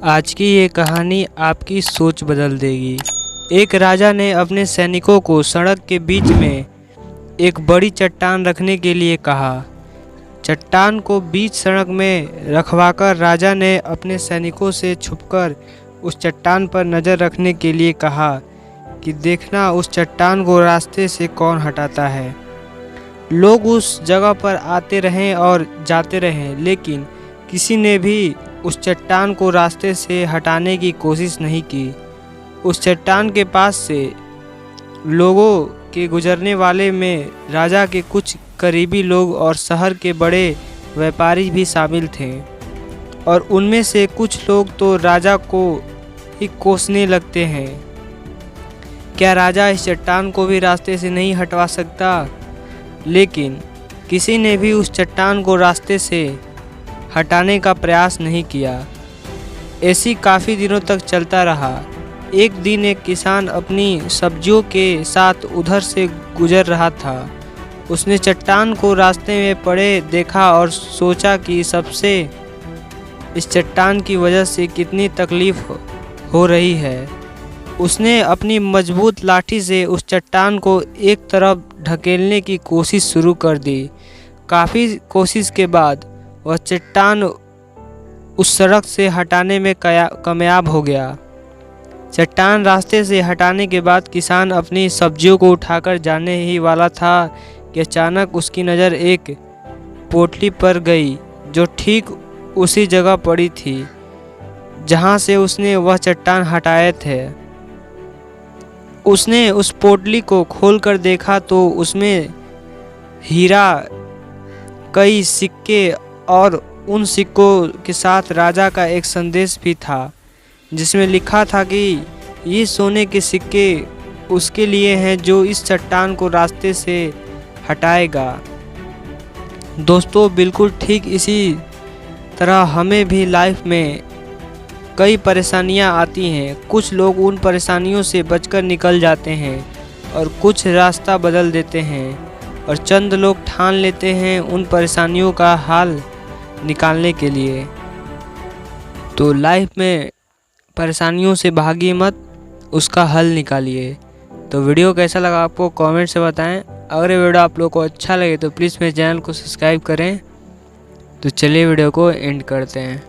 आज की ये कहानी आपकी सोच बदल देगी। एक राजा ने अपने सैनिकों को सड़क के बीच में एक बड़ी चट्टान रखने के लिए कहा। चट्टान को बीच सड़क में रखवाकर राजा ने अपने सैनिकों से छुपकर उस चट्टान पर नज़र रखने के लिए कहा कि देखना उस चट्टान को रास्ते से कौन हटाता है। लोग उस जगह पर आते रहें और जाते रहें, लेकिन किसी ने भी उस चट्टान को रास्ते से हटाने की कोशिश नहीं की। उस चट्टान के पास से लोगों के गुजरने वाले में राजा के कुछ करीबी लोग और शहर के बड़े व्यापारी भी शामिल थे, और उनमें से कुछ लोग तो राजा को ही कोसने लगते हैं। क्या राजा इस चट्टान को भी रास्ते से नहीं हटवा सकता? लेकिन किसी ने भी उस चट्टान को रास्ते से हटाने का प्रयास नहीं किया। ऐसी काफ़ी दिनों तक चलता रहा। एक दिन एक किसान अपनी सब्जियों के साथ उधर से गुजर रहा था। उसने चट्टान को रास्ते में पड़े देखा और सोचा कि सबसे इस चट्टान की वजह से कितनी तकलीफ हो रही है। उसने अपनी मजबूत लाठी से उस चट्टान को एक तरफ ढकेलने की कोशिश शुरू कर दी। काफ़ी कोशिश के बाद वह चट्टान उस सड़क से हटाने में कामयाब हो गया। चट्टान रास्ते से हटाने के बाद किसान अपनी सब्जियों को उठाकर जाने ही वाला था कि अचानक उसकी नज़र एक पोटली पर गई, जो ठीक उसी जगह पड़ी थी जहां से उसने वह चट्टान हटाए थे। उसने उस पोटली को खोलकर देखा तो उसमें हीरा, कई सिक्के और उन सिक्कों के साथ राजा का एक संदेश भी था, जिसमें लिखा था कि ये सोने के सिक्के उसके लिए हैं जो इस चट्टान को रास्ते से हटाएगा। दोस्तों, बिल्कुल ठीक इसी तरह हमें भी लाइफ में कई परेशानियां आती हैं। कुछ लोग उन परेशानियों से बचकर निकल जाते हैं और कुछ रास्ता बदल देते हैं, और चंद लोग ठान लेते हैं उन परेशानियों का हल निकालने के लिए। तो लाइफ में परेशानियों से भागिए मत, उसका हल निकालिए। तो वीडियो कैसा लगा आपको कमेंट से बताएं। अगर ये वीडियो आप लोगों को अच्छा लगे तो प्लीज़ मेरे चैनल को सब्सक्राइब करें। तो चलिए वीडियो को एंड करते हैं।